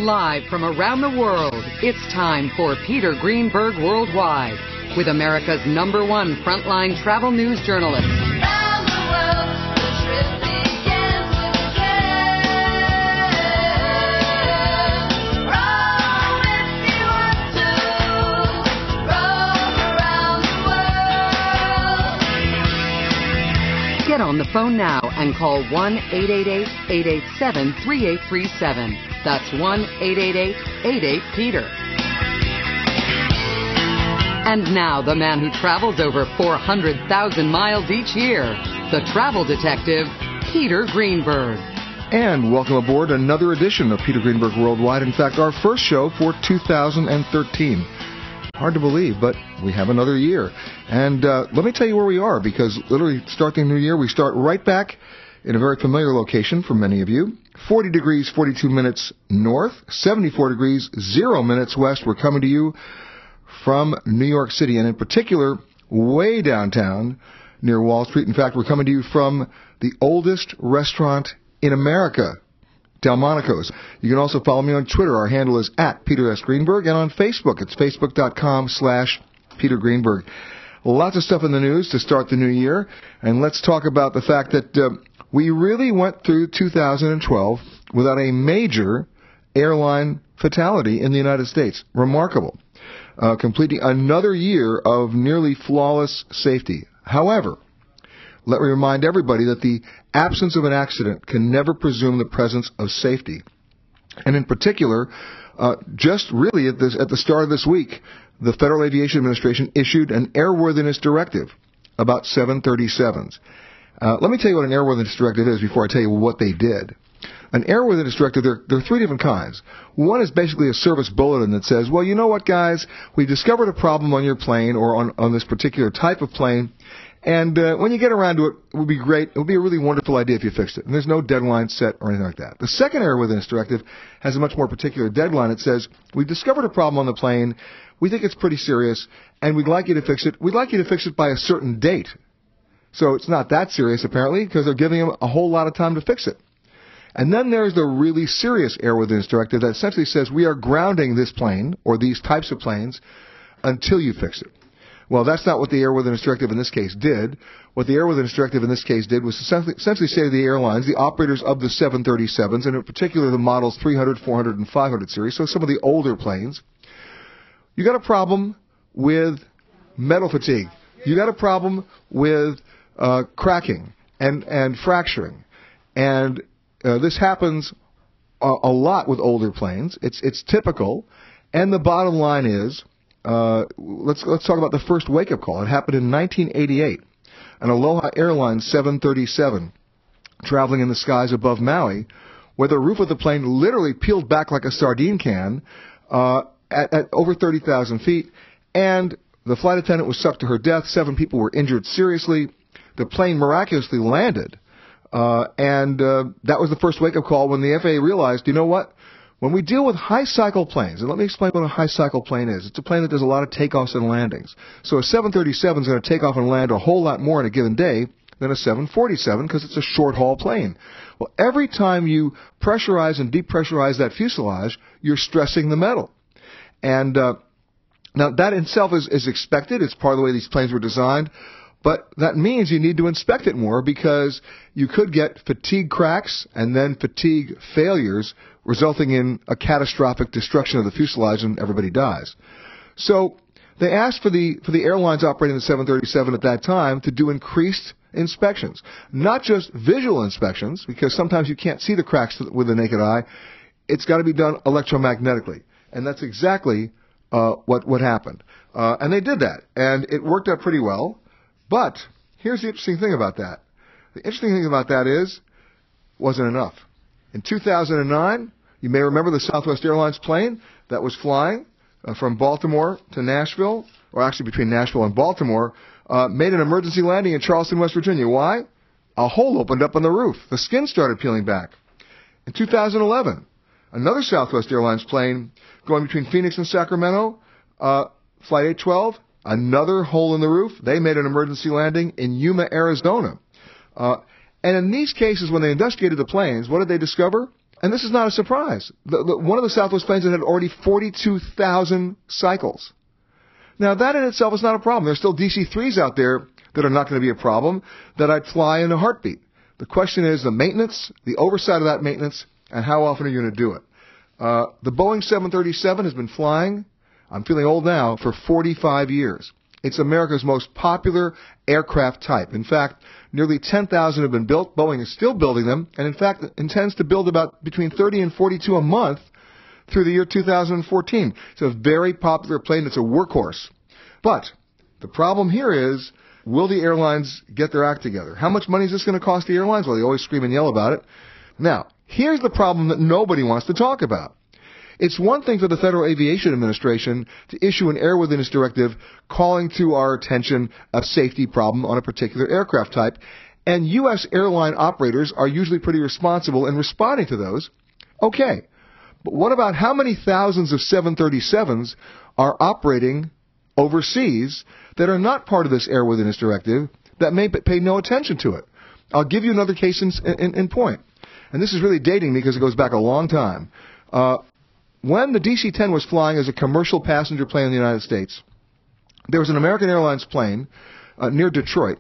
live from around the world, it's time for Peter Greenberg Worldwide with America's #1 frontline travel news journalist. Around the world, the trip begins again. Roam if you want to, roam around the world. Get on the phone now and call 1-888-887-3837. That's 1-888-88-PETER. And now, the man who travels over 400,000 miles each year, the travel detective, Peter Greenberg. And welcome aboard another edition of Peter Greenberg Worldwide. In fact, our first show for 2013. Hard to believe, but we have another year. And let me tell you where we are, because literally starting the new year, we start right back in a very familiar location for many of you. 40 degrees, 42 minutes north, 74 degrees, 0 minutes west. We're coming to you from New York City, and in particular, way downtown near Wall Street. In fact, we're coming to you from the oldest restaurant in America, Delmonico's. You can also follow me on Twitter. Our handle is @PeterSGreenberg, and on Facebook, it's facebook.com/Peter Greenberg. Lots of stuff in the news to start the new year, and let's talk about the fact that we really went through 2012 without a major airline fatality in the United States. Remarkable. Completing another year of nearly flawless safety. However, let me remind everybody that the absence of an accident can never presume the presence of safety. And in particular, just really at the start of this week, the Federal Aviation Administration issued an airworthiness directive about 737s. Let me tell you what an airworthiness directive is before I tell you what they did. An airworthiness directive, there are three different kinds. One is basically a service bulletin that says, well, you know what, guys, we discovered a problem on your plane or on this particular type of plane, and when you get around to it, it would be great. It would be a really wonderful idea if you fixed it. And there's no deadline set or anything like that. The second airworthiness directive has a much more particular deadline. It says, we discovered a problem on the plane. We think it's pretty serious, and we'd like you to fix it. We'd like you to fix it by a certain date. So it's not that serious, apparently, because they're giving them a whole lot of time to fix it. And then there's the really serious airworthiness directive that essentially says we are grounding this plane or these types of planes until you fix it. Well, that's not what the airworthiness directive in this case did. What the airworthiness directive in this case did was essentially say to the airlines, the operators of the 737s, and in particular the models 300, 400, and 500 series, so some of the older planes, you got a problem with metal fatigue. You got a problem with cracking and fracturing. And this happens a lot with older planes. It's typical, and the bottom line is, let's talk about the first wake-up call. It happened in 1988. An Aloha Airlines 737 traveling in the skies above Maui, where the roof of the plane literally peeled back like a sardine can at over 30,000 feet, and the flight attendant was sucked to her death. 7 people were injured seriously. The plane miraculously landed. And that was the first wake-up call when the FAA realized, you know what? When we deal with high-cycle planes, and let me explain what a high-cycle plane is. It's a plane that does a lot of takeoffs and landings. So a 737 is going to take off and land a whole lot more in a given day than a 747 because it's a short-haul plane. Well, every time you pressurize and depressurize that fuselage, you're stressing the metal. And now that in itself is expected. It's part of the way these planes were designed. But that means you need to inspect it more because you could get fatigue cracks and then fatigue failures resulting in a catastrophic destruction of the fuselage and everybody dies. So they asked for the airlines operating the 737 at that time to do increased inspections. Not just visual inspections, because sometimes you can't see the cracks with the naked eye. It's got to be done electromagnetically. And that's exactly what happened. And they did that. And it worked out pretty well. But here's the interesting thing about that. The interesting thing about that is, wasn't enough. In 2009, you may remember the Southwest Airlines plane that was flying from Baltimore to Nashville, or actually between Nashville and Baltimore, made an emergency landing in Charleston, West Virginia. Why? A hole opened up on the roof. The skin started peeling back. In 2011, another Southwest Airlines plane going between Phoenix and Sacramento, Flight 812, another hole in the roof. They made an emergency landing in Yuma, Arizona. And in these cases, when they investigated the planes, what did they discover? And this is not a surprise. One of the Southwest planes had already 42,000 cycles. Now, that in itself is not a problem. There's still DC-3s out there that are not going to be a problem that I'd fly in a heartbeat. The question is the maintenance, the oversight of that maintenance, and how often are you going to do it? The Boeing 737 has been flying, I'm feeling old now, for 45 years. It's America's most popular aircraft type. In fact, nearly 10,000 have been built. Boeing is still building them, and in fact intends to build about between 30 and 42 a month through the year 2014. It's a very popular plane. It's a workhorse. But the problem here is, will the airlines get their act together? How much money is this going to cost the airlines? Well, they always scream and yell about it. Now, here's the problem that nobody wants to talk about. It's one thing for the Federal Aviation Administration to issue an airworthiness directive calling to our attention a safety problem on a particular aircraft type, and U.S. airline operators are usually pretty responsible in responding to those. Okay, but what about how many thousands of 737s are operating overseas that are not part of this airworthiness directive that may pay no attention to it? I'll give you another case in point, and this is really dating me because it goes back a long time. When the DC-10 was flying as a commercial passenger plane in the United States, there was an American Airlines plane near Detroit,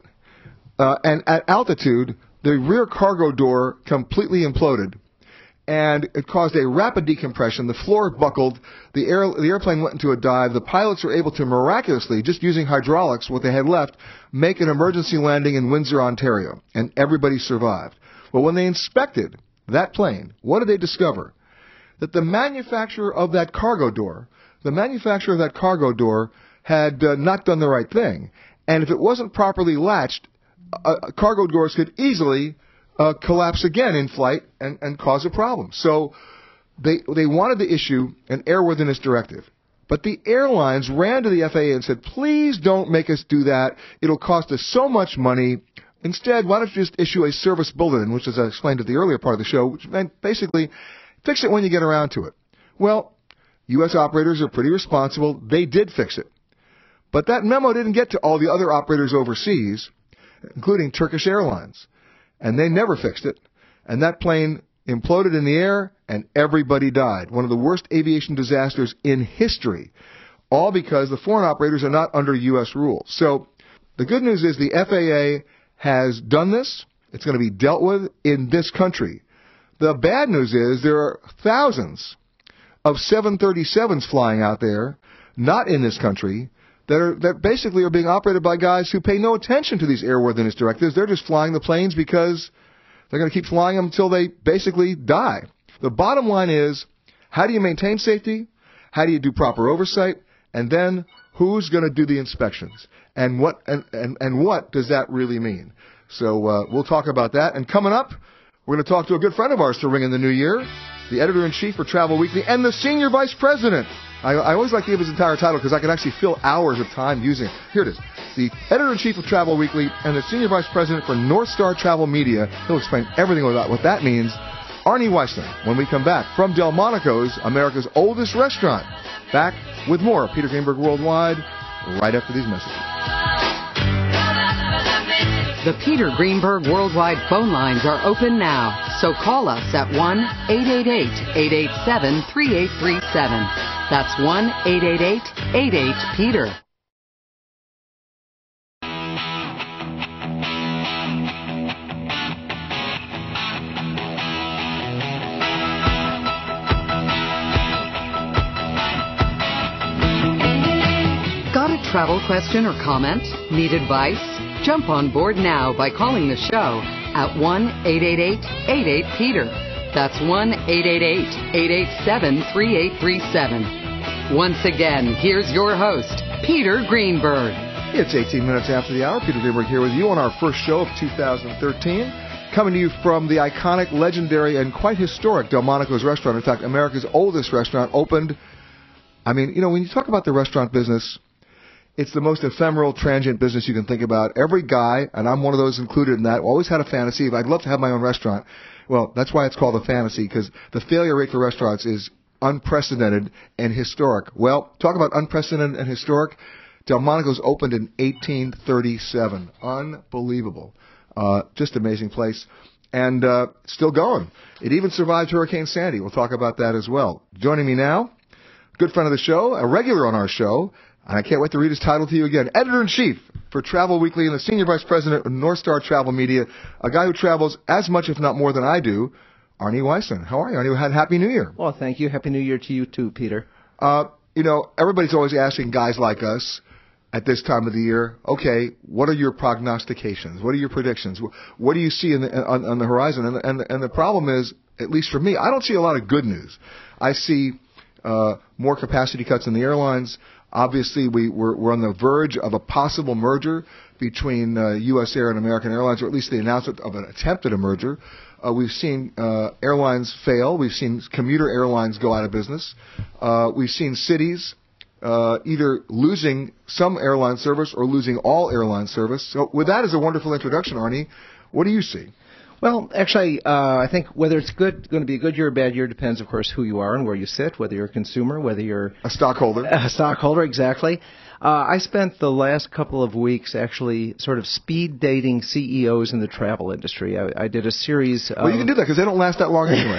and at altitude, the rear cargo door completely imploded, and it caused a rapid decompression. The floor buckled, the airplane went into a dive. The pilots were able to miraculously, just using hydraulics, what they had left, make an emergency landing in Windsor, Ontario, and everybody survived. Well, when they inspected that plane, what did they discover? That the manufacturer of that cargo door had not done the right thing. And if it wasn't properly latched, cargo doors could easily collapse again in flight and cause a problem. So they wanted to issue an airworthiness directive. But the airlines ran to the FAA and said, please don't make us do that. It'll cost us so much money. Instead, why don't you just issue a service bulletin, which, as I explained at the earlier part of the show, which meant basically fix it when you get around to it. Well, U.S. operators are pretty responsible. They did fix it. But that memo didn't get to all the other operators overseas, including Turkish Airlines. And they never fixed it. And that plane imploded in the air, and everybody died. One of the worst aviation disasters in history. All because the foreign operators are not under U.S. rules. So the good news is the FAA has done this. It's going to be dealt with in this country. The bad news is there are thousands of 737s flying out there, not in this country, that basically are being operated by guys who pay no attention to these airworthiness directives. They're just flying the planes because they're going to keep flying them until they basically die. The bottom line is, how do you maintain safety? How do you do proper oversight? And then, who's going to do the inspections? And what does that really mean? So we'll talk about that. And coming up, we're going to talk to a good friend of ours to ring in the new year, the editor-in-chief for Travel Weekly and the senior vice president. I always like to give his entire title because I can actually fill hours of time using it. Here it is. The editor-in-chief of Travel Weekly and the senior vice president for North Star Travel Media. He'll explain everything about what that means. Arnie Weissman, when we come back from Delmonico's, America's oldest restaurant. Back with more Peter Greenberg Worldwide right after these messages. The Peter Greenberg Worldwide phone lines are open now, so call us at 1-888-887-3837. That's 1-888-88-PETER. Got a travel question or comment? Need advice? Jump on board now by calling the show at 1-888-88-PETER. That's 1-888-887-3837. Once again, here's your host, Peter Greenberg. It's 18 minutes after the hour. Peter Greenberg here with you on our first show of 2013. Coming to you from the iconic, legendary, and quite historic Delmonico's restaurant. In fact, America's oldest restaurant, opened. I mean, when you talk about the restaurant business, it's the most ephemeral, transient business you can think about. Every guy, and I'm one of those included in that, always had a fantasy of, I'd love to have my own restaurant. Well, that's why it's called a fantasy, because the failure rate for restaurants is unprecedented and historic. Well, talk about unprecedented and historic. Delmonico's opened in 1837. Unbelievable. Just amazing place. and still going. It even survived Hurricane Sandy. We'll talk about that as well. Joining me now, good friend of the show, a regular on our show, and I can't wait to read his title to you again, Editor-in-Chief for Travel Weekly and the Senior Vice President of North Star Travel Media, a guy who travels as much, if not more than I do, Arnie Weisman. How are you, Arnie? Happy New Year. Well, thank you. Happy New Year to you too, Peter. Everybody's always asking guys like us at this time of the year, okay, what are your prognostications? What are your predictions? What do you see on the horizon? And the problem is, at least for me, I don't see a lot of good news. I see more capacity cuts in the airlines. Obviously, we're on the verge of a possible merger between U.S. Air and American Airlines, or at least the announcement of an attempt at a merger. We've seen airlines fail. We've seen commuter airlines go out of business. We've seen cities either losing some airline service or losing all airline service. So with that as a wonderful introduction, Arnie, what do you see? Well, actually, I think whether it's going to be a good year or a bad year depends, of course, who you are and where you sit, whether you're a consumer, whether you're a stockholder. A stockholder, exactly. I spent the last couple of weeks actually sort of speed dating CEOs in the travel industry. I did a series. Well, you can do that because they don't last that long anyway.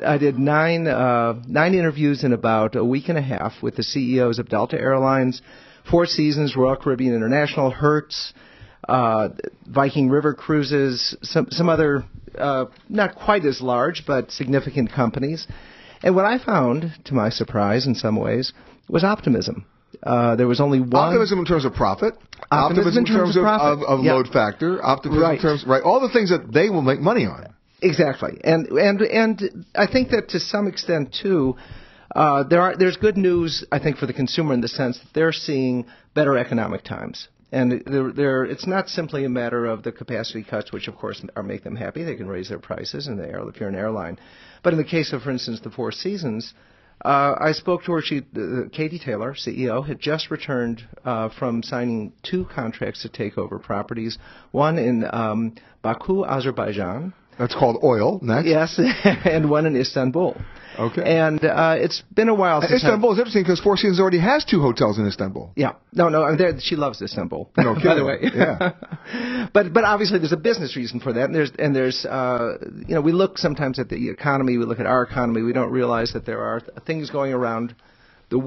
I did nine interviews in about a week and a half with the CEOs of Delta Airlines, Four Seasons, Royal Caribbean International, Hertz, Viking River Cruises, some other not quite as large but significant companies. And what I found, to my surprise in some ways, was optimism. There was only one. Optimism in terms of profit. Optimism in terms of load factor. Optimism in terms, right? All the things that they will make money on. Exactly. And I think that to some extent, too, there's good news, I think, for the consumer in the sense that they're seeing better economic times. And it's not simply a matter of the capacity cuts, which, of course, make them happy. They can raise their prices if you're an airline. But in the case of, for instance, the Four Seasons, I spoke to her. Katie Taylor, CEO, had just returned from signing 2 contracts to take over properties, one in Baku, Azerbaijan. That's called oil. Next. Yes, and one in Istanbul. Okay. And it's been a while since Istanbul is interesting because Four Seasons already has 2 hotels in Istanbul. Yeah. No, she loves Istanbul. No kidding. By the way. Yeah. But obviously there's a business reason for that. And there's we look sometimes at the economy, we look at our economy, we don't realize that there are things going on around the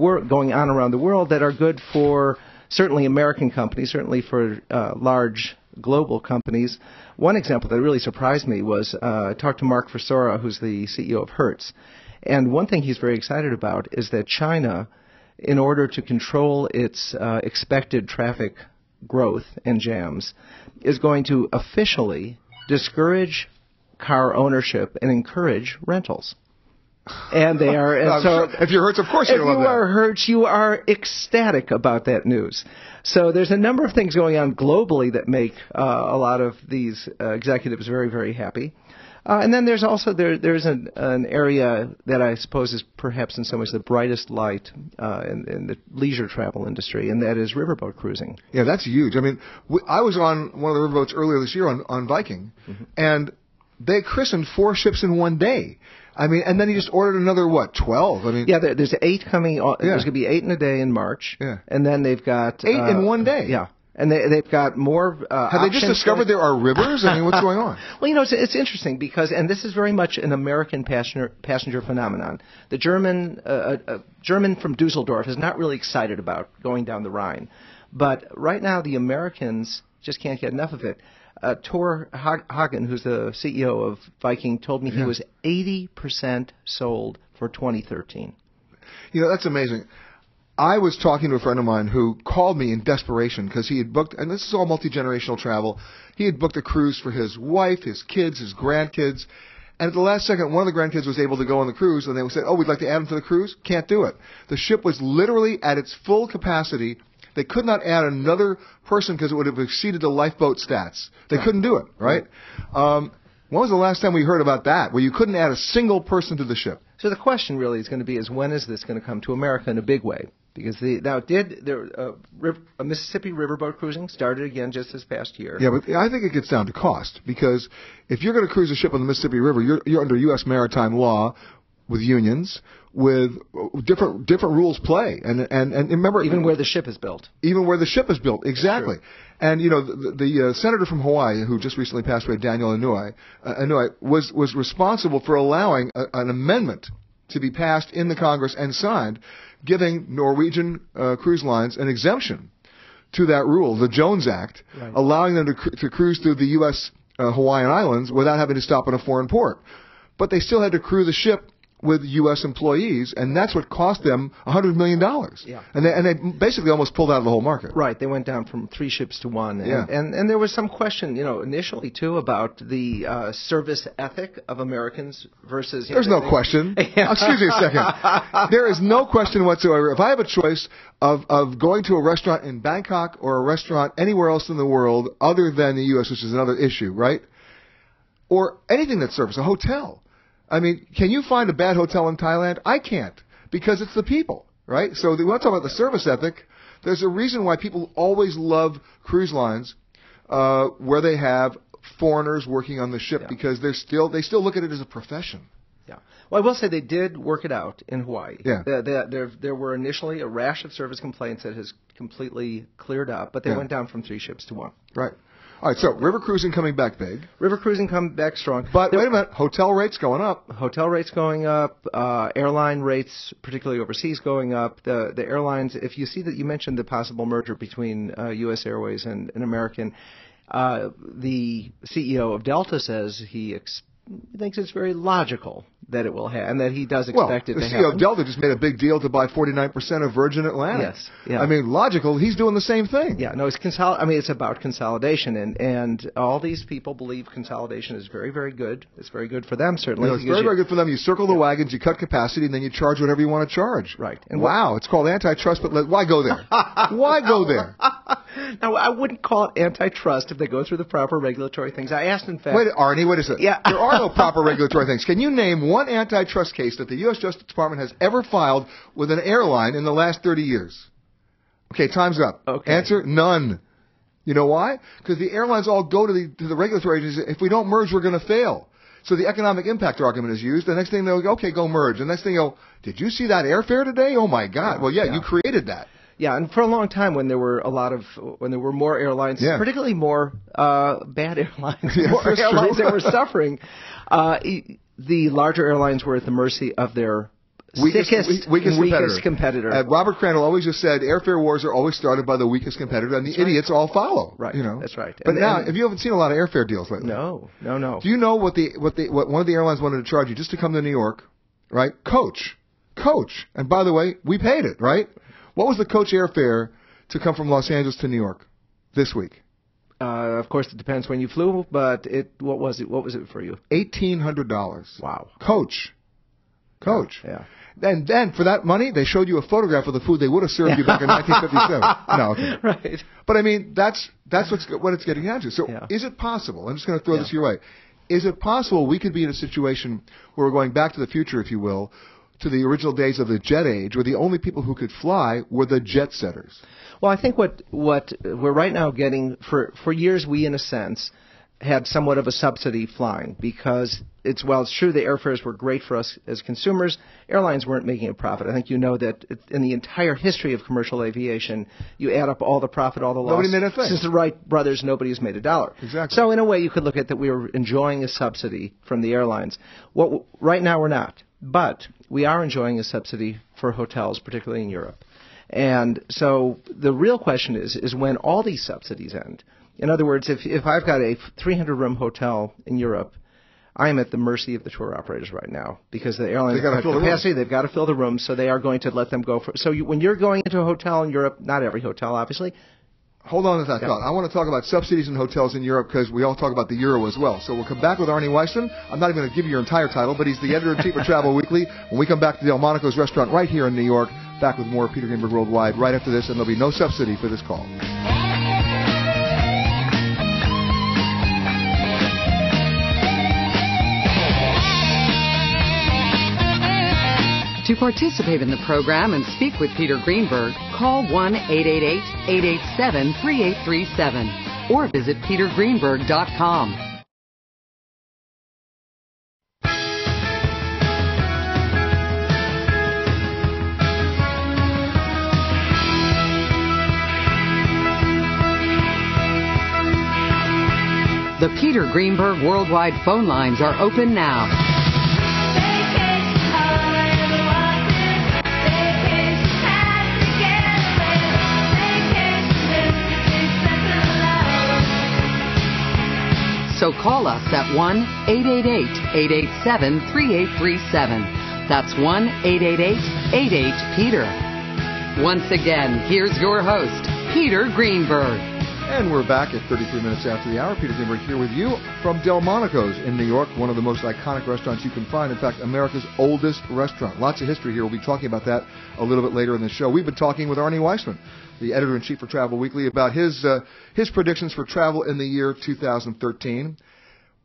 world that are good for certainly American companies, certainly for large global companies. One example that really surprised me was I talked to Mark Versora, who's the CEO of Hertz. And one thing he's very excited about is that China, in order to control its expected traffic growth and jams, is going to officially discourage car ownership and encourage rentals. And they are. And so, if you're Hertz, of course you're going to love that. If you are Hertz, you are ecstatic about that news. So there's a number of things going on globally that make a lot of these executives very, very happy. And then there's also there's an area that I suppose is perhaps in some ways the brightest light in the leisure travel industry, and that is riverboat cruising. Yeah, that's huge. I mean, I was on one of the riverboats earlier this year on Viking, and they christened 4 ships in one day. I mean, and then he just ordered another, 12? I mean, yeah, there's 8 coming. There's going to be 8 in a day in March. Yeah. And then they've got 8 in one day. Yeah. And they've got more. Have they just discovered there are rivers? I mean, what's going on? Well, it's interesting because, and this is very much an American passenger phenomenon. The German from Dusseldorf is not really excited about going down the Rhine, but right now the Americans just can't get enough of it. Tor Hagen, who's the CEO of Viking, told me he was 80% sold for 2013. That's amazing. I was talking to a friend of mine who called me in desperation because he had booked, and this is all multi-generational travel, he had booked a cruise for his wife, his kids, his grandkids, and at the last second, one of the grandkids was able to go on the cruise, and they said, we'd like to add him to the cruise. Can't do it. The ship was literally at its full capacity. They could not add another person because it would have exceeded the lifeboat stats. They couldn't do it, right? When was the last time we heard about that, where you couldn't add a single person to the ship? So the question really is going to be when is this going to come to America in a big way? Because a Mississippi riverboat cruising started again just this past year. Yeah, but I think it gets down to cost. Because if you're going to cruise a ship on the Mississippi River, you're under U.S. maritime law. with unions, with different rules play, and remember, Even where the ship is built. Even where the ship is built, exactly. And the senator from Hawaii, who just recently passed away, Daniel Inouye, was responsible for allowing an amendment to be passed in the Congress and signed, giving Norwegian cruise lines an exemption to that rule, the Jones Act, right, allowing them to cruise through the U.S. Hawaiian Islands without having to stop in a foreign port. But they still had to crew the ship with U.S. employees, and that's what cost them $100 million. Yeah. And they basically almost pulled out of the whole market. Right. They went down from 3 ships to 1. And, Yeah. and there was some question, initially, too, about the service ethic of Americans versus... There's no question. Excuse me a second. There is no question whatsoever. If I have a choice of going to a restaurant in Bangkok or a restaurant anywhere else in the world other than the U.S., which is another issue, right? Or anything that serves, a hotel. I mean, can you find a bad hotel in Thailand? I can't, because it's the people, right? So we want to talk about the service ethic. There's a reason why people always love cruise lines where they have foreigners working on the ship, Yeah. because they still look at it as a profession. Yeah. Well, I will say they did work it out in Hawaii. Yeah. There were initially a rash of service complaints that has completely cleared up, but they Yeah. went down from 3 ships to 1. Right. All right, so river cruising coming back big. River cruising come back strong. But wait a minute, hotel rates going up. Hotel rates going up, airline rates, particularly overseas, going up. The airlines, if you see that you mentioned the possible merger between U.S. Airways and American, the CEO of Delta says he thinks it's very logical that it will happen, and that he does expect it to the happen. CEO of Delta just made a big deal to buy 49% of Virgin Atlantic. Yes, yeah. I mean, logical. He's doing the same thing. Yeah, no, it's about consolidation, and all these people believe consolidation is very, very good. It's very good for them, certainly. It's very, very good for them. You circle the wagons, you cut capacity, and then you charge whatever you want to charge. Right. And wow, it's called antitrust, but why go there? Why go there? Now, I wouldn't call it antitrust if they go through the proper regulatory things. I asked, in fact... Wait, Arnie, wait a second. Yeah. There are no proper regulatory things. Can you name one antitrust case that the U.S. Justice Department has ever filed with an airline in the last 30 years? Okay, time's up. Okay. Answer, none. You know why? Because the airlines all go to the regulatory agencies. If we don't merge, we're going to fail. So the economic impact argument is used. The next thing they'll go, okay, go merge. The next thing they'll, did you see that airfare today? Oh my God. Well, yeah, you created that. Yeah, and for a long time, when there were more airlines, particularly more bad airlines, Yes, more that's airlines true. that were suffering, the larger airlines were at the mercy of their weakest competitor. Robert Crandall always just said, airfare wars are always started by the weakest competitor, and the idiots all follow. Right. You know? That's right. But now, if you haven't seen a lot of airfare deals lately. No. Do you know what one of the airlines wanted to charge you just to come to New York? Right? Coach. And by the way, we paid it, right? What was the coach airfare to come from Los Angeles to New York this week? Of course, it depends when you flew, but what was it? What was it for you? $1,800. Wow. Coach. Yeah. And then for that money, they showed you a photograph of the food they would have served you back in 1957. No, okay. Right. But I mean, that's what it's getting down to. So is it possible? I'm just going to throw this your way. Is it possible we could be in a situation where we're going back to the future, if you will, to the original days of the jet age, where the only people who could fly were the jet setters? Well, I think what we're right now getting, for years we, in a sense, had somewhat of a subsidy flying, because it's true the airfares were great for us as consumers, airlines weren't making a profit. I think you know that in the entire history of commercial aviation, you add up all the profit, all the loss. Nobody made a thing. Since the Wright brothers, nobody has made a dollar. Exactly. So in a way, you could look at that we were enjoying a subsidy from the airlines. Right now we're not. But we are enjoying a subsidy for hotels, particularly in Europe. And so the real question is when all these subsidies end. In other words, if I've got a 300-room hotel in Europe, I am at the mercy of the tour operators right now, because the airlines have capacity. They've got to fill the rooms, so they are going to let them go. When you're going into a hotel in Europe, not every hotel, obviously. Hold on to that thought. I want to talk about subsidies in hotels in Europe, because we all talk about the euro as well. So we'll come back with Arnie Weissman. I'm not even going to give you your entire title, but he's the editor-in-chief of Travel Weekly. When we come back to Delmonico's restaurant right here in New York, back with more Peter Greenberg Worldwide right after this, and there'll be no subsidy for this call. To participate in the program and speak with Peter Greenberg, call 1-888-887-3837 or visit petergreenberg.com. The Peter Greenberg Worldwide phone lines are open now. So call us at 1-888-887-3837. That's 1-888-88-PETER. Once again, here's your host, Peter Greenberg. And we're back at 33 minutes after the hour. Peter Greenberg here with you from Delmonico's in New York, one of the most iconic restaurants you can find. In fact, America's oldest restaurant. Lots of history here. We'll be talking about that a little bit later in the show. We've been talking with Arnie Weissman, the editor-in-chief for Travel Weekly, about his predictions for travel in the year 2013.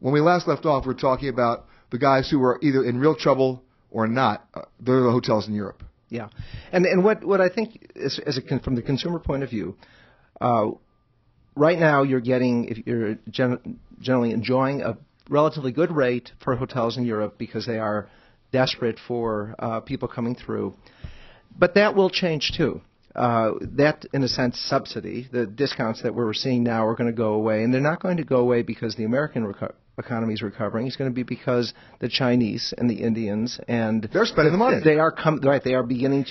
When we last left off, we were talking about the guys who were either in real trouble or not. They're the hotels in Europe. Yeah, and what I think is from the consumer point of view, right now you're getting, if you're generally enjoying a relatively good rate for hotels in Europe because they are desperate for people coming through, but that will change too. That, in a sense, subsidy, the discounts that we're seeing now are going to go away, and they're not going to go away because the American economy is recovering. It's going to be because the Chinese and the Indians and they're spending the money. They are They are beginning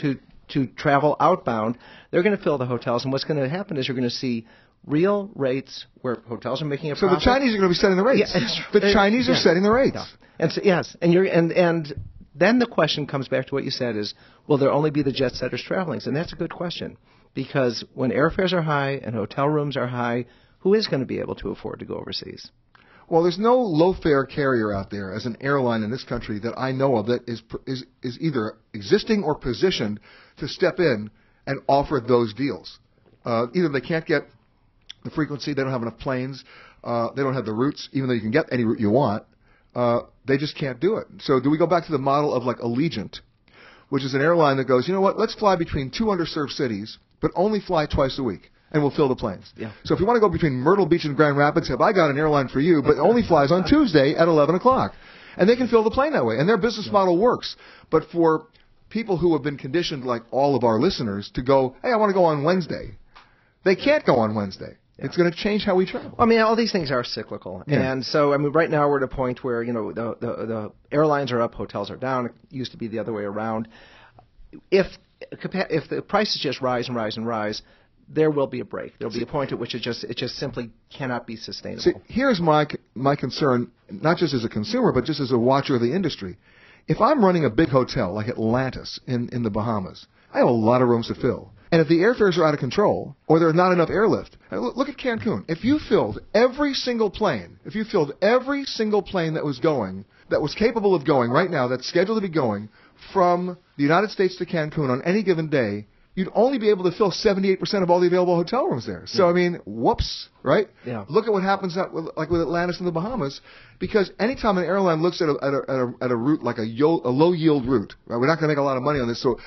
to travel outbound. They're going to fill the hotels, and what's going to happen is you're going to see real rates where hotels are making a profit. So the Chinese are going to be setting the rates. Yeah, the Chinese are setting the rates. Yeah. And so, yes, and then the question comes back to what you said is, will there only be the jet setters traveling? And that's a good question, because when airfares are high and hotel rooms are high, who is going to be able to afford to go overseas? Well, there's no low-fare carrier out there as an airline in this country that I know of that is either existing or positioned to step in and offer those deals. Either they can't get the frequency, they don't have enough planes, they don't have the routes, even though you can get any route you want. They just can't do it. So do we go back to the model of like Allegiant, which is an airline that goes, you know what, let's fly between two underserved cities, but only fly twice a week, and we'll fill the planes. Yeah. So if you want to go between Myrtle Beach and Grand Rapids, have I got an airline for you, but it only flies on Tuesday at 11 o'clock. And they can fill the plane that way, and their business model works. But for people who have been conditioned, like all of our listeners, to go, hey, I want to go on Wednesday, they can't go on Wednesday. Yeah. It's going to change how we travel. I mean, all these things are cyclical. Yeah. And so, I mean, right now we're at a point where, you know, the airlines are up, hotels are down. It used to be the other way around. If the prices just rise and rise and rise, there will be a break. There will be a point at which it just simply cannot be sustainable. See, here's my concern, not just as a consumer, but just as a watcher of the industry. If I'm running a big hotel like Atlantis in the Bahamas, I have a lot of rooms to fill. And if the airfares are out of control, or there's not enough airlift, look at Cancun. If you filled every single plane that was capable of going right now, that's scheduled to be going from the United States to Cancun on any given day, you'd only be able to fill 78% of all the available hotel rooms there. So, I mean, whoops, right? Yeah. Look at what happens with Atlantis in the Bahamas, because anytime an airline looks at a route like a low-yield route, right, we're not going to make a lot of money on this, so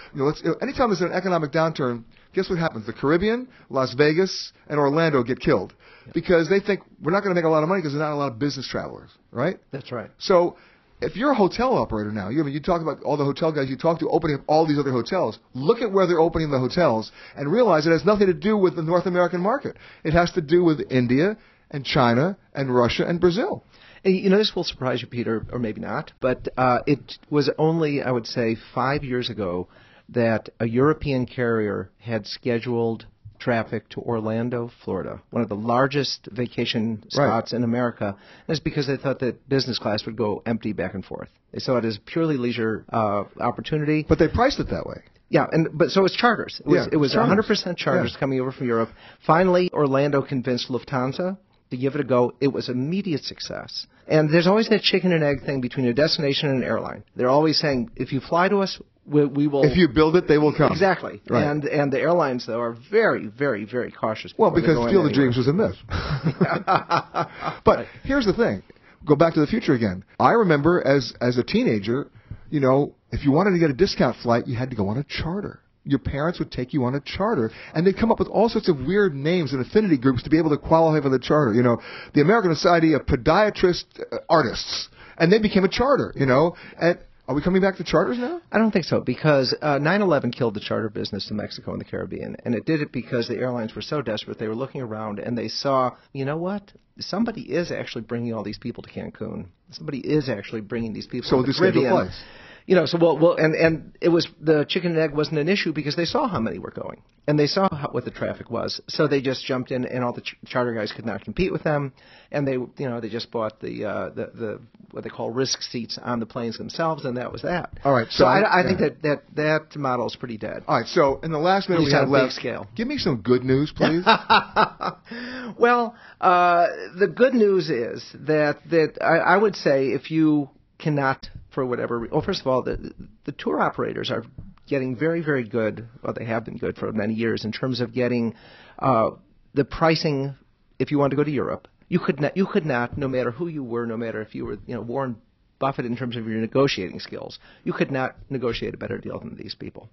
anytime there's an economic downturn, guess what happens? The Caribbean, Las Vegas, and Orlando get killed because they think we're not going to make a lot of money because there's not a lot of business travelers, right? That's right. So if you're a hotel operator now, you talk about all the hotel guys you talk to opening up all these other hotels. Look at where they're opening the hotels and realize it has nothing to do with the North American market. It has to do with India and China and Russia and Brazil. And, you know, this will surprise you, Peter, or maybe not, but it was only, I would say, 5 years ago that a European carrier had scheduled traffic to Orlando, Florida, one of the largest vacation spots in America. And it's because they thought that business class would go empty back and forth. They saw it as purely leisure opportunity. But they priced it that way. Yeah, but so it's charters. It was 100% charters coming over from Europe. Finally, Orlando convinced Lufthansa to give it a go. It was immediate success. And there's always that chicken and egg thing between a destination and an airline. They're always saying, if you fly to us, we will. If you build it, they will come. Exactly. Right. And the airlines, though, are very, very, very cautious. Well, because Field of Dreams was a myth. But here's the thing. Go back to the future again. I remember as a teenager, you know, if you wanted to get a discount flight, you had to go on a charter. Your parents would take you on a charter, and they'd come up with all sorts of weird names and affinity groups to be able to qualify for the charter. You know, the American Society of Podiatrist Artists, and they became a charter, you know, and Are we coming back to charters now? I don't think so, because 9/11 killed the charter business in Mexico and the Caribbean, and it did it because the airlines were so desperate. They were looking around and they saw, you know what? Somebody is actually bringing all these people to Cancun. Somebody is actually bringing these people to the Caribbean. Flights. You know, so and it was the chicken and egg wasn't an issue because they saw how many were going and they saw what the traffic was. So they just jumped in, and all the charter guys could not compete with them, and they just bought the what they call risk seats on the planes themselves, and that was that. All right. So I think that model is pretty dead. All right. So in the last minute we have left, give me some good news, please. Well, the good news is that I would say if you cannot, for whatever reason. Well, first of all, the tour operators are getting very, very good. Well, they have been good for many years in terms of getting the pricing. If you want to go to Europe, you could not, no matter who you were, no matter if you were, Warren Buffett in terms of your negotiating skills, you could not negotiate a better deal than these people.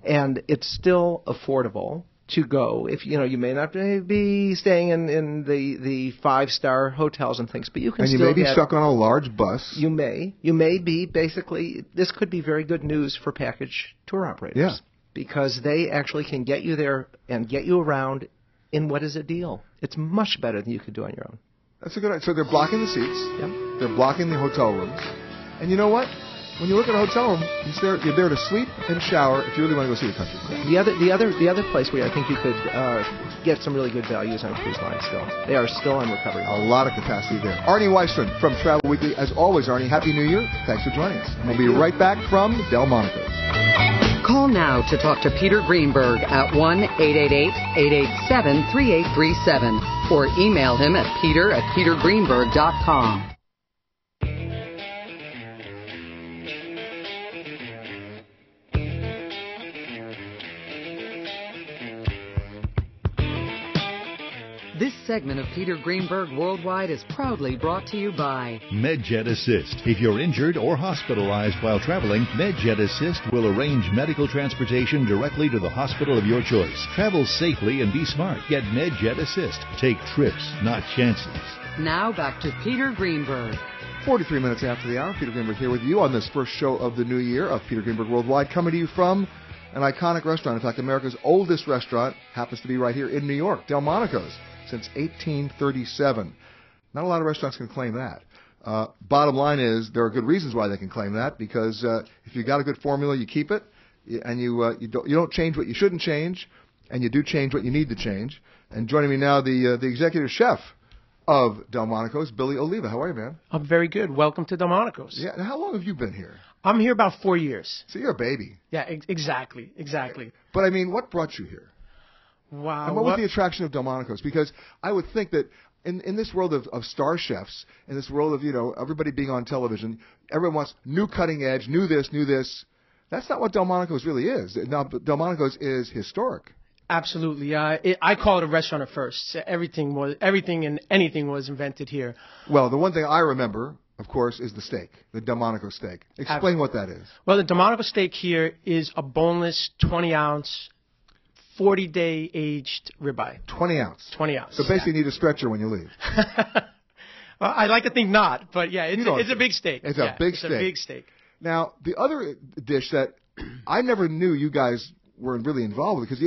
And it's still affordable to go. If you may not be staying in the 5-star hotels and things, but you can. And you may be stuck on a large bus. You may be. Basically, this could be very good news for package tour operators. Yeah. Because they actually can get you there and get you around in what is a deal. It's much better than you could do on your own. That's a good idea. So they're blocking the seats. Yep. They're blocking the hotel rooms. And you know what? When you look at a hotel room, you're there to sleep and shower if you really want to go see the country. The other place where I think you could get some really good values on cruise lines still. They are still on recovery. A lot of capacity there. Arnie Weissman from Travel Weekly. As always, Arnie, Happy New Year. Thanks for joining us. We'll be right back from Delmonico. Call now to talk to Peter Greenberg at 1-888-887-3837 or email him at peter@petergreenberg.com. This segment of Peter Greenberg Worldwide is proudly brought to you by MedJet Assist. If you're injured or hospitalized while traveling, MedJet Assist will arrange medical transportation directly to the hospital of your choice. Travel safely and be smart. Get MedJet Assist. Take trips, not chances. Now back to Peter Greenberg. 43 minutes after the hour, Peter Greenberg here with you on this first show of the new year of Peter Greenberg Worldwide, coming to you from an iconic restaurant. In fact, America's oldest restaurant happens to be right here in New York, Delmonico's. Since 1837. Not a lot of restaurants can claim that. Bottom line is there are good reasons why they can claim that, because if you got a good formula, you keep it, and you don't change what you shouldn't change, and you do change what you need to change. And joining me now, the executive chef of Delmonico's, Billy Oliva. How are you, man? I'm very good. Welcome to Delmonico's. Yeah. Now, how long have you been here? I'm here about 4 years. So you're a baby. Yeah, exactly. But I mean, what brought you here? Wow. And what was the attraction of Delmonico's? Because I would think that in this world of star chefs, in this world of, everybody being on television, everyone wants new cutting edge, new this. That's not what Delmonico's really is. Now, Delmonico's is historic. Absolutely. I call it a restaurant at first. Everything and anything was invented here. Well, the one thing I remember, of course, is the steak, the Delmonico steak. Explain what that is. Well, the Delmonico steak here is a boneless 20-ounce 40-day aged ribeye. 20 ounce. 20 ounce. So basically you need a stretcher when you leave. Well, I like to think not, but yeah, it's a big steak. It's a big steak. Now, the other dish that I never knew you guys were really involved with, because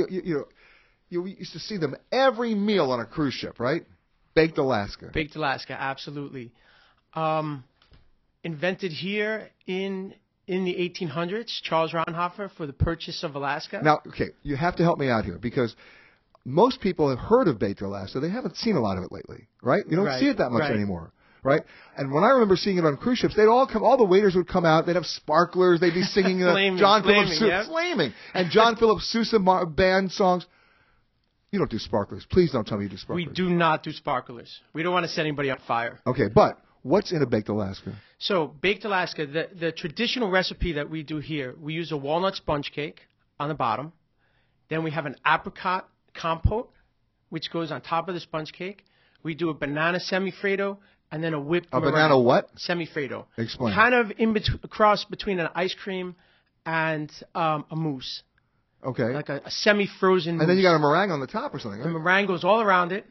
you used to see them every meal on a cruise ship, right? Baked Alaska. Baked Alaska, absolutely. Invented here in the 1800s, Charles Raunhofer, for the purchase of Alaska. Now, okay, you have to help me out here, because most people have heard of Baked Alaska. They haven't seen a lot of it lately, right? You don't see it that much anymore, right? And when I remember seeing it on cruise ships, all the waiters would come out. They'd have sparklers. They'd be singing John Philip Sousa, flaming, and John Philip Sousa band songs. You don't do sparklers. Please don't tell me you do sparklers. We do not do sparklers. We don't want to set anybody on fire. Okay, but what's in a Baked Alaska? So, Baked Alaska, the traditional recipe that we do here, we use a walnut sponge cake on the bottom. Then we have an apricot compote, which goes on top of the sponge cake. We do a banana semifreddo, and then a whipped meringue. Banana what? Semifreddo. Explain. Kind of a cross between an ice cream and a mousse. Okay. Like a semi-frozen mousse. And then you got a meringue on the top or something, right? The meringue goes all around it,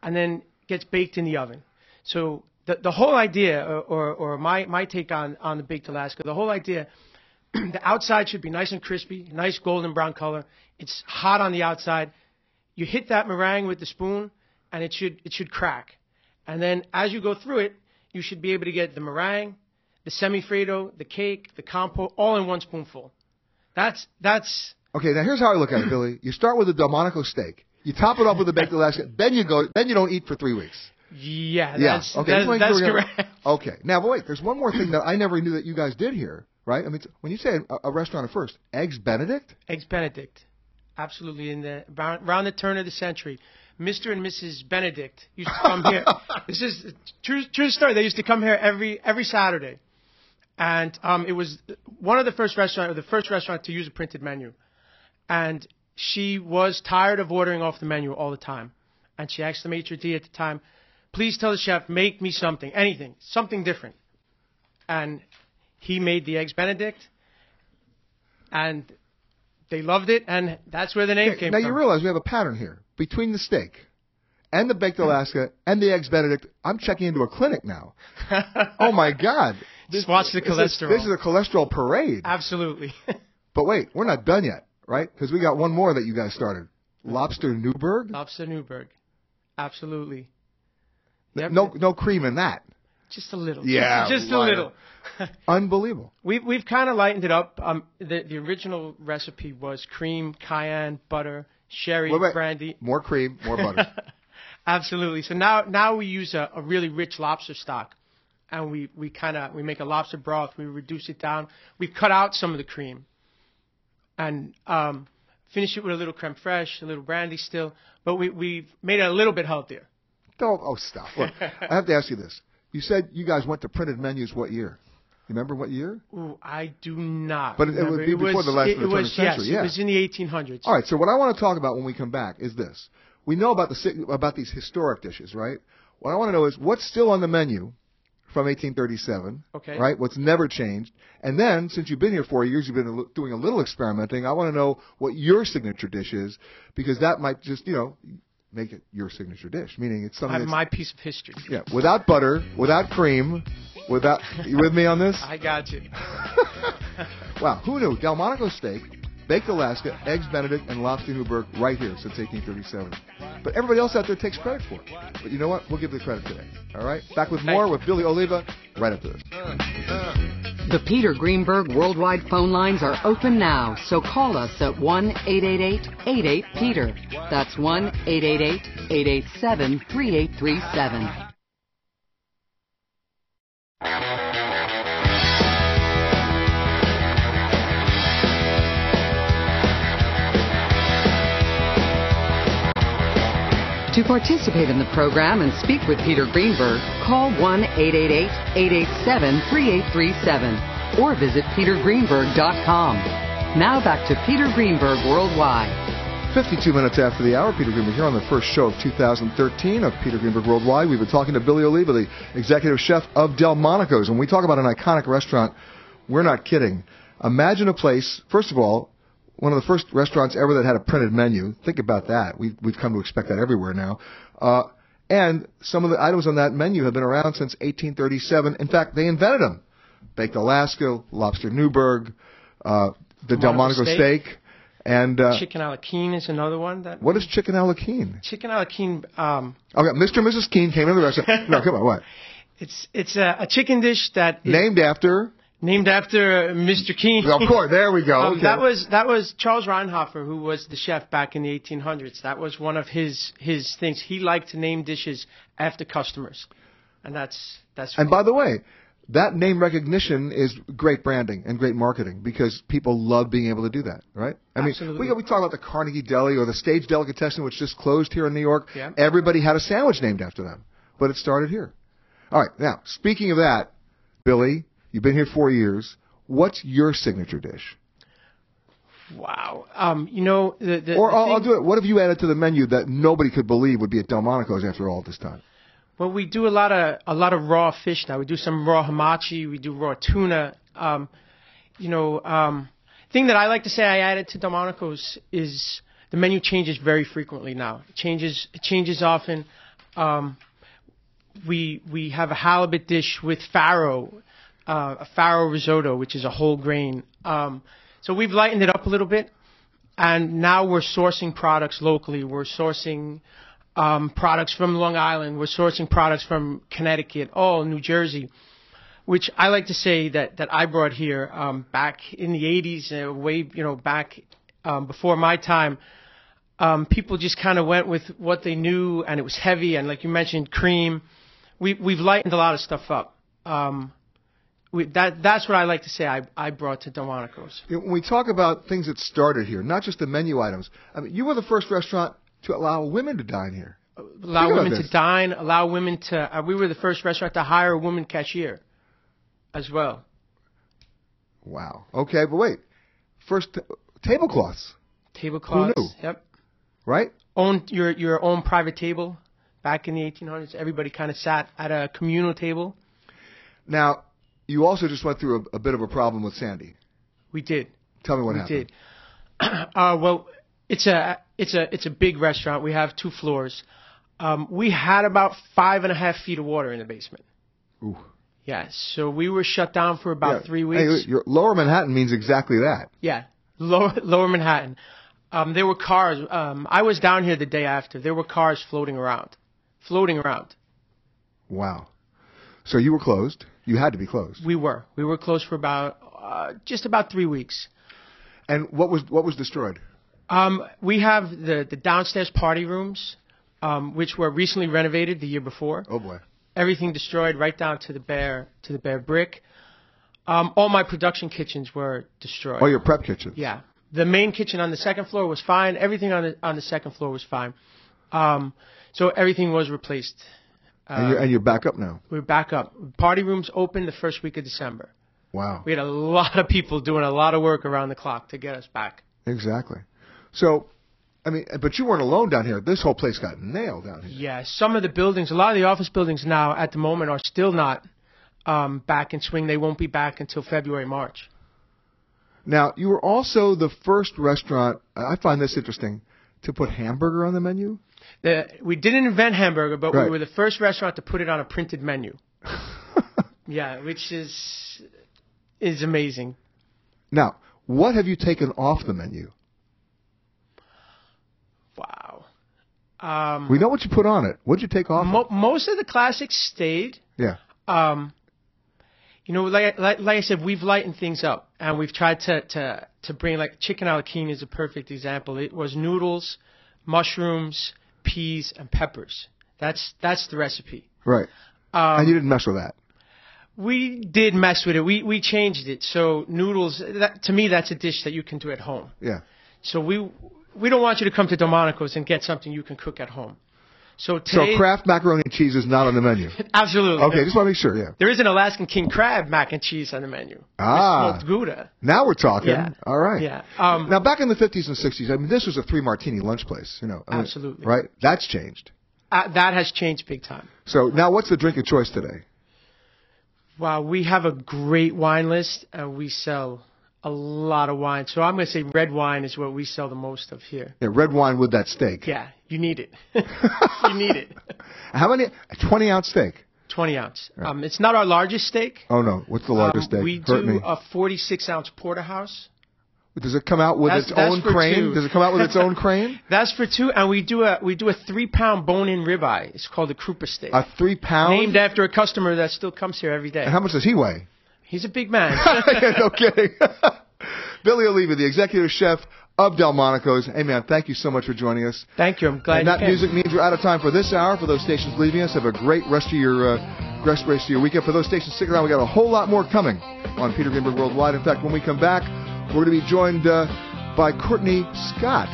and then gets baked in the oven. So the whole idea, or my take on the baked Alaska, the whole idea, the outside should be nice and crispy, nice golden brown color. It's hot on the outside. You hit that meringue with the spoon, and it should crack. And then as you go through it, you should be able to get the meringue, the semi-Fredo, the cake, the compote, all in one spoonful. That's. Okay, now here's how I look at it, Billy. You start with a Delmonico steak. You top it off with a baked Alaska. Then you don't eat for 3 weeks. Yeah, that's correct. Okay. Now, but wait, there's one more thing that I never knew that you guys did here, right? I mean, when you say a restaurant at first, Eggs Benedict? Eggs Benedict. Absolutely. Around the turn of the century, Mr. and Mrs. Benedict used to come here. This is true story. They used to come here every Saturday. And it was one of the first restaurant to use a printed menu. And she was tired of ordering off the menu all the time. And she asked the maitre d' at the time, please tell the chef, make me something, anything, something different. And he made the Eggs Benedict, and they loved it, and that's where the name came from. Now, you realize we have a pattern here. Between the steak and the baked Alaska and the Eggs Benedict, I'm checking into a clinic now. Oh, my God. Just watch the cholesterol. This is a cholesterol parade. Absolutely. But wait, we're not done yet, right? Because we got one more that you guys started. Lobster Newburg? Lobster Newburg. Absolutely. Yep. No cream in that. Just a little. Yeah. Just a little. Unbelievable. We've kind of lightened it up. The original recipe was cream, cayenne, butter, sherry, brandy. More cream, more butter. Absolutely. So now we use a really rich lobster stock, and we make a lobster broth. We reduce it down. We cut out some of the cream, and finish it with a little creme fraiche, a little brandy still, but we've made it a little bit healthier. Stop. Look, I have to ask you this. You said you guys went to printed menus what year? You remember what year? Ooh, I do not. But it would be before the turn of the century. Yes, it was in the 1800s. All right, so what I want to talk about when we come back is this. We know about these historic dishes, right? What I want to know is what's still on the menu from 1837, okay, right? What's never changed. And then, since you've been here 4 years, you've been doing a little experimenting. I want to know what your signature dish is, because that might just, make it your signature dish, meaning it's something my piece of history. Yeah, without butter, without cream, you with me on this? I got you. Wow, who knew? Delmonico steak, baked Alaska, Eggs Benedict, and Lobster Newburg right here since 1837. But everybody else out there takes credit for it. But you know what? We'll give the credit today. All right? Back with more with Billy Oliva right after this. The Peter Greenberg Worldwide phone lines are open now, so call us at 1-888-88-PETER. That's 1-888-887-3837. To participate in the program and speak with Peter Greenberg, call 1-888-887-3837 or visit petergreenberg.com. Now back to Peter Greenberg Worldwide. 52 minutes after the hour, Peter Greenberg here on the first show of 2013 of Peter Greenberg Worldwide. We've been talking to Billy Oliva, the executive chef of Delmonico's. When we talk about an iconic restaurant, we're not kidding. Imagine a place, first of all, one of the first restaurants ever that had a printed menu. Think about that. We've come to expect that everywhere now. And some of the items on that menu have been around since 1837. In fact, they invented them. Baked Alaska, Lobster Newburg, the Delmonico steak. And chicken a la Keen is another one. What is chicken a la Keen? Chicken a la Keen. Okay, Mr. and Mrs. Keen came into the restaurant. No, come on, what? It's a chicken dish that is named after Mr. Keen. Of course, there we go. Okay. That was Charles Reinhofer, who was the chef back in the 1800s. That was one of his things. He liked to name dishes after customers, and that's. And by the way, that name recognition is great branding and great marketing because people love being able to do that, right? Absolutely. We talk about the Carnegie Deli or the Stage Delicatessen, which just closed here in New York. Yeah. Everybody had a sandwich named after them, but it started here. All right, now, speaking of that, Billy, you've been here 4 years. What's your signature dish? Wow. I'll do it. What have you added to the menu that nobody could believe would be at Delmonico's after all this time? Well, we do a lot of raw fish now. We do some raw hamachi. We do raw tuna. Thing that I like to say I added to Delmonico's is the menu changes very frequently now. It changes often. we have a halibut dish with farro, a farro risotto, which is a whole grain. So we've lightened it up a little bit, and now we're sourcing products locally. We're sourcing products from Long Island. We're sourcing products from Connecticut, New Jersey, which I like to say that I brought here back in the 80s, back before my time. People just kind of went with what they knew, and it was heavy, and like you mentioned, cream. We've lightened a lot of stuff up. That's what I like to say I brought to Delmonico's. When we talk about things that started here, not just the menu items, I mean, you were the first restaurant to allow women to dine here. Allow women to dine, allow women to... we were the first restaurant to hire a woman cashier as well. Wow. Okay, but wait. First, tablecloths. Tablecloths, who knew? Yep. Right? Own your own private table. Back in the 1800s, everybody kind of sat at a communal table. Now, you also just went through a bit of a problem with Sandy. We did. Tell me what happened. We did. Well, it's a big restaurant. We have 2 floors. We had about 5.5 feet of water in the basement. Ooh. Yeah, so we were shut down for about 3 weeks. Hey, Lower Manhattan means exactly that. Yeah, Lower Manhattan. There were cars. I was down here the day after. There were cars floating around. Wow. So you were closed. You had to be closed. We were closed for about just about 3 weeks. And what was destroyed? We have the downstairs party rooms, which were recently renovated the year before. Oh boy. Everything destroyed, right down to the bare brick. All my production kitchens were destroyed. Oh, your prep kitchens. Yeah. The main kitchen on the second floor was fine. Everything on the second floor was fine. So everything was replaced. And you're back up now. We're back up. Party rooms opened the first week of December. Wow. We had a lot of people doing a lot of work around the clock to get us back. Exactly. So, I mean, but you weren't alone down here. This whole place got nailed down here. Yeah, some of the buildings, a lot of the office buildings now at the moment are still not back in swing. They won't be back until February, March. Now, you were also the first restaurant, I find this interesting, to put hamburger on the menu? We didn't invent hamburger, but Right. we were the first restaurant to put it on a printed menu. Yeah, which is amazing. Now, what have you taken off the menu? Wow. We know what you put on it. What did you take off? Most of the classics stayed. Yeah. Like I said, we've lightened things up, and we've tried to bring, like, chicken alla king is a perfect example. It was noodles, mushrooms, peas, and peppers. That's the recipe. Right. And you didn't mess with that. We did mess with it. We changed it. So noodles, to me, that's a dish that you can do at home. Yeah. So we don't want you to come to Delmonico's and get something you can cook at home. So Kraft macaroni and cheese is not on the menu. Absolutely. Okay, just want to make sure, yeah. There is an Alaskan king crab mac and cheese on the menu. Ah. With smoked Gouda. Now we're talking. Yeah. All right. Yeah. Now, back in the 50s and 60s, I mean, this was a 3-martini lunch place, Absolutely. Right? That's changed. That has changed big time. So now what's the drink of choice today? Wow, we have a great wine list, and we sell a lot of wine. So I'm going to say red wine is what we sell the most of here. Yeah, red wine with that steak. Yeah, you need it. You need it. How many? 20-ounce steak? 20 ounce. Right. It's not our largest steak. Oh, no. What's the largest steak? We Hurt do me. a 46-ounce porterhouse. Does it come out with its own crane? 2. Does it come out with its own crane? That's for 2, and we do a 3-pound bone-in ribeye. It's called a Krupa steak. A 3-pound? Named after a customer that still comes here every day. And how much does he weigh? He's a big man. No kidding. Billy Oliva, the executive chef of Delmonico's. Hey, man, thank you so much for joining us. Thank you. I'm glad and you that came. music means we're out of time for this hour. For those stations leaving us, have a great rest of your weekend. For those stations sticking around, we got a whole lot more coming on Peter Greenberg Worldwide. In fact, when we come back, we're going to be joined by Courtney Scott,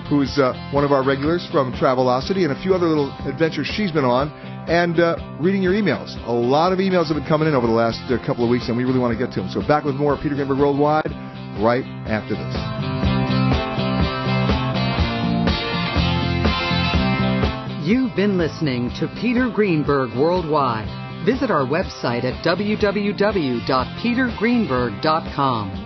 who's one of our regulars from Travelocity, and a few other little adventures she's been on, and reading your emails. A lot of emails have been coming in over the last couple of weeks, and we really want to get to them. So back with more Peter Greenberg Worldwide right after this. You've been listening to Peter Greenberg Worldwide. Visit our website at www.petergreenberg.com.